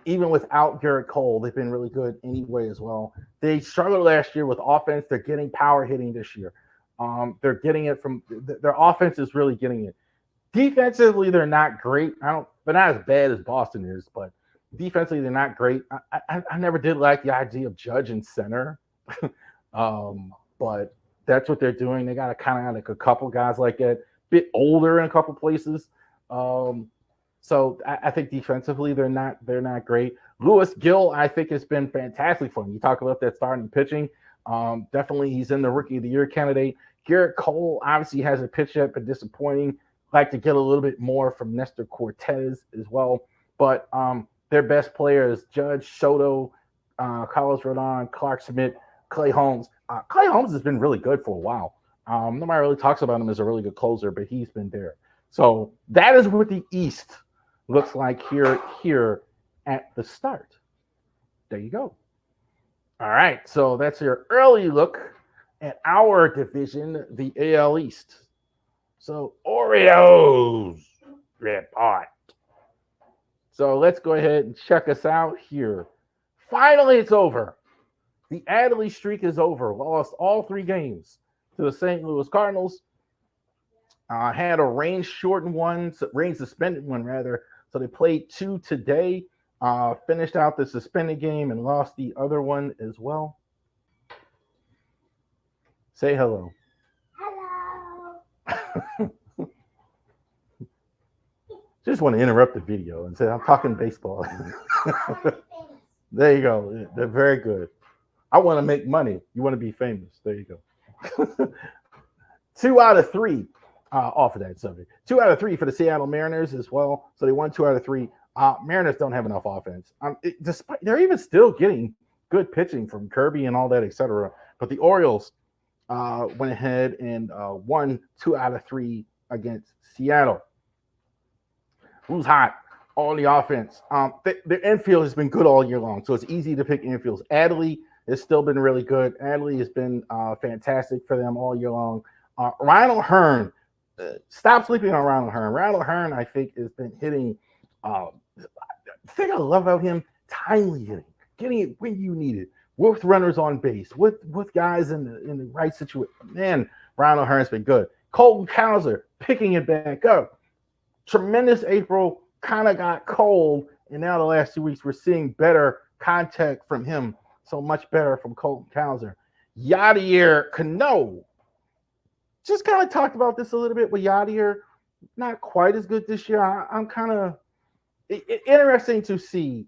Even without Garrett Cole, they've been really good anyway as well. They struggled last year with offense. They're getting power hitting this year. They're getting it from their offense is really getting it. Defensively, they're not great. They're not as bad as Boston is, but defensively, they're not great. I never did like the idea of Judge in center, but that's what they're doing. They got to kind of like a couple guys like that, bit older in a couple places. So I think defensively they're not great. Lewis Gill, I think, has been fantastic for him. You talk about that starting pitching. Definitely he's in the rookie of the year candidate. Garrett Cole obviously hasn't pitched yet, but disappointing. Like to get a little bit more from Nestor Cortez as well. But their best players, Judge, Soto, Carlos Rodon, Clark Schmidt, Clay Holmes. Clay Holmes has been really good for a while. Nobody really talks about him as a really good closer, but he's been there. So that is what the East looks like here at the start. There you go. All right, so that's your early look at our division, the AL East. So Oreos report. So let's go ahead and check us out here. Finally, it's over. The Adley streak is over. Lost all 3 games to the St. Louis Cardinals. Had a rain shortened one, rain suspended one rather. So they played 2 today. Finished out the suspended game and lost the other one as well. Say hello. Hello. Just want to interrupt the video and say I'm talking baseball. There you go. They're very good. I want to make money. You want to be famous. There you go. 2 out of 3 off of that subject. 2 out of 3 for the Seattle Mariners as well. So they won 2 out of 3. Mariners don't have enough offense. Despite they're even still getting good pitching from Kirby and all that, etc. But the Orioles went ahead and won 2 out of 3 against Seattle. Who's hot? All the offense. The infield has been good all year long, so it's easy to pick infields. Adley has still been really good. Adley has been fantastic for them all year long. Ryan Hearn, stop sleeping on Ryan Hearn. Ryan Hearn, I think, has been hitting. The thing I love about him, timely hitting, getting it when you need it, with runners on base, with guys in the right situation. Man, Ryan Hearn's been good. Colton Cowser picking it back up. Tremendous April, kind of got cold, and now the last 2 weeks we're seeing better contact from him. So much better from Colton Cowser. Yadier Cano. Just kind of talked about this a little bit with Yadier. Not quite as good this year. I'm kind of interesting to see.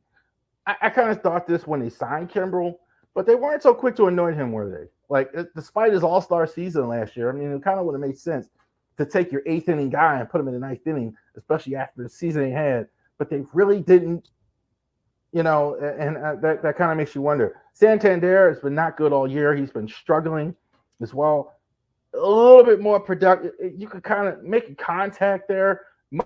I kind of thought this when they signed Kimbrel, but they weren't so quick to anoint him, were they? Like, despite his all-star season last year, I mean, it kind of would have made sense to take your 8th inning guy and put him in the 9th inning, especially after the season they had. But they really didn't, and that kind of makes you wonder. Santander has been not good all year. He's been struggling as well. A little bit more productive. You could kind of make contact there.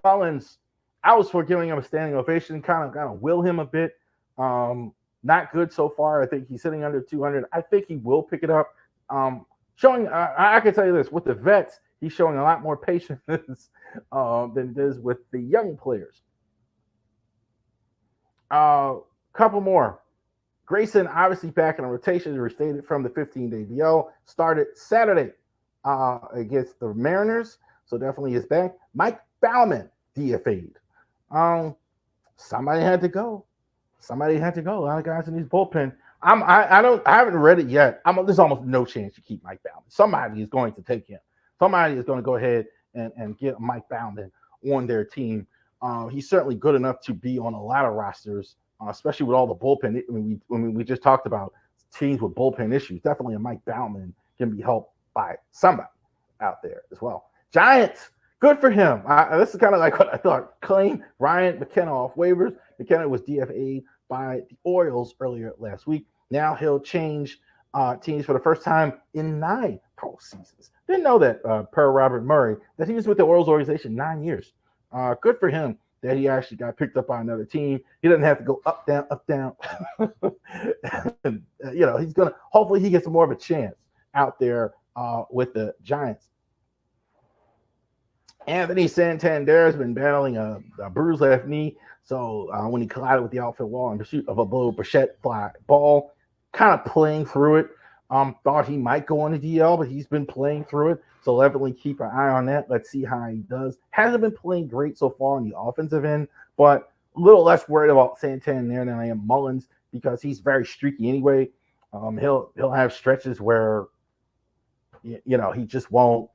Mullins, I was for giving him a standing ovation, kind of will him a bit. Not good so far. I think he's sitting under 200. I think he will pick it up. I can tell you this, with the vets, he's showing a lot more patience than it is with the young players. Couple more. Grayson, obviously back in the rotation, restated from the 15-day DL, started Saturday against the Mariners, so definitely is back. Mike Baumann, DFA'd. Somebody had to go. A lot of guys in these bullpen. I haven't read it yet. There's almost no chance you keep Mike Baumann. Somebody is going to take him. Somebody is going to go ahead and get Mike Baumann on their team. He's certainly good enough to be on a lot of rosters, especially with all the bullpen. We just talked about teams with bullpen issues. Definitely a Mike Baumann can be helped by somebody out there as well. Giants, good for him. This is kind of like what I thought. Claim Ryan McKenna off waivers. McKenna was DFA'd by the Orioles earlier last week. Now he'll change teams for the first time in 9 postseasons. Didn't know that, per Robert Murray, that he was with the Orioles organization 9 years. Good for him that he actually got picked up by another team. He doesn't have to go up, down. And, he's going to, hopefully he gets more of a chance out there with the Giants. Anthony Santander has been battling a bruised left knee. So when he collided with the outfield wall in pursuit of a Bo Bichette fly ball, kind of playing through it. Thought he might go on the DL, but he's been playing through it. So definitely keep an eye on that. Let's see how he does. Hasn't been playing great so far on the offensive end, but a little less worried about Santander than I am Mullins because he's very streaky anyway. He'll have stretches where he just won't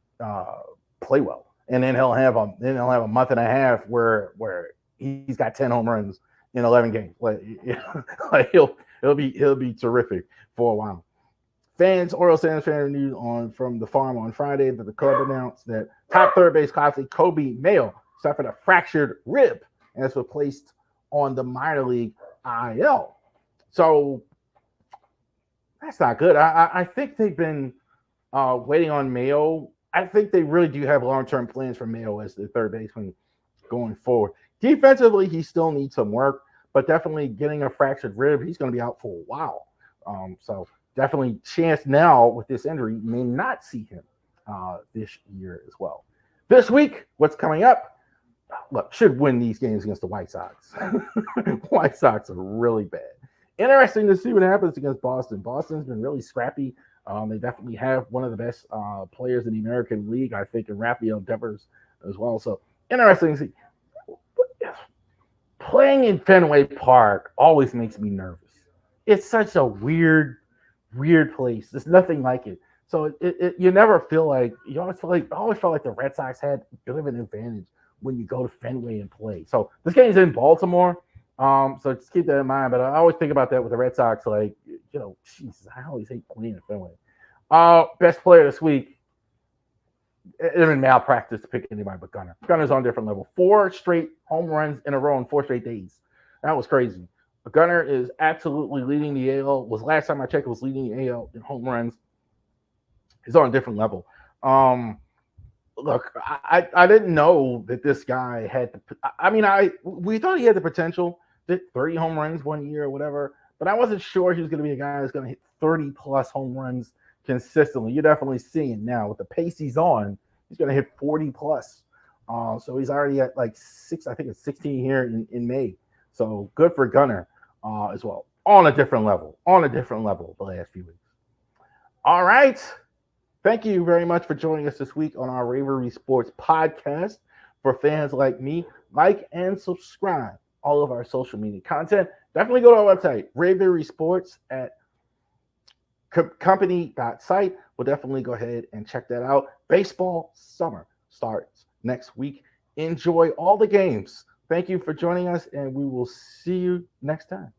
play well, and then he'll have a month and a half where he's got 10 home runs in 11 games. Like he'll be terrific for a while. Orioles fans fan news on from the farm on Friday that the club announced that top third base prospect Kobe Mayo suffered a fractured rib and is replaced on the minor league IL. So that's not good. I think they've been waiting on Mayo. I think they really do have long-term plans for Mayo as the third baseman going forward. Defensively, he still needs some work, but definitely getting a fractured rib, he's going to be out for a while. So definitely chance now with this injury may not see him this year as well. This week, what's coming up? Look, should win these games against the White Sox. White Sox are really bad. Interesting to see what happens against Boston. Boston's been really scrappy. They definitely have one of the best players in the American League, I think, in Rafael Devers as well. So interesting to see. Playing in Fenway Park always makes me nervous. It's such a weird place. There's nothing like it. So you never feel like you always felt like the Red Sox had a bit of an advantage when you go to Fenway and play. So this game's in Baltimore. So just keep that in mind. But I always think about that with the Red Sox. Like, Jesus, I always hate playing at Fenway. Best player this week. It's been malpractice to pick anybody but Gunnar. Gunnar's on a different level. 4 straight home runs in a row in 4 straight days. That was crazy. Gunnar is absolutely leading the AL. Last time I checked, was leading the AL in home runs. He's on a different level. Look, I didn't know that this guy had we thought he had the potential to hit 30 home runs one year or whatever, but I wasn't sure he was going to be a guy that's going to hit 30 plus home runs consistently. You're definitely seeing now with the pace he's on, he's going to hit 40 plus. So he's already at like 16 here in May. So good for Gunnar as well. On a different level the last few weeks. All right. Thank you very much for joining us this week on our Ravery Sports podcast. For fans like me, like and subscribe all of our social media content. Definitely go to our website, Ravery Sports at company.site. We'll definitely go ahead and check that out. Baseball summer starts next week. Enjoy all the games. Thank you for joining us, and we will see you next time.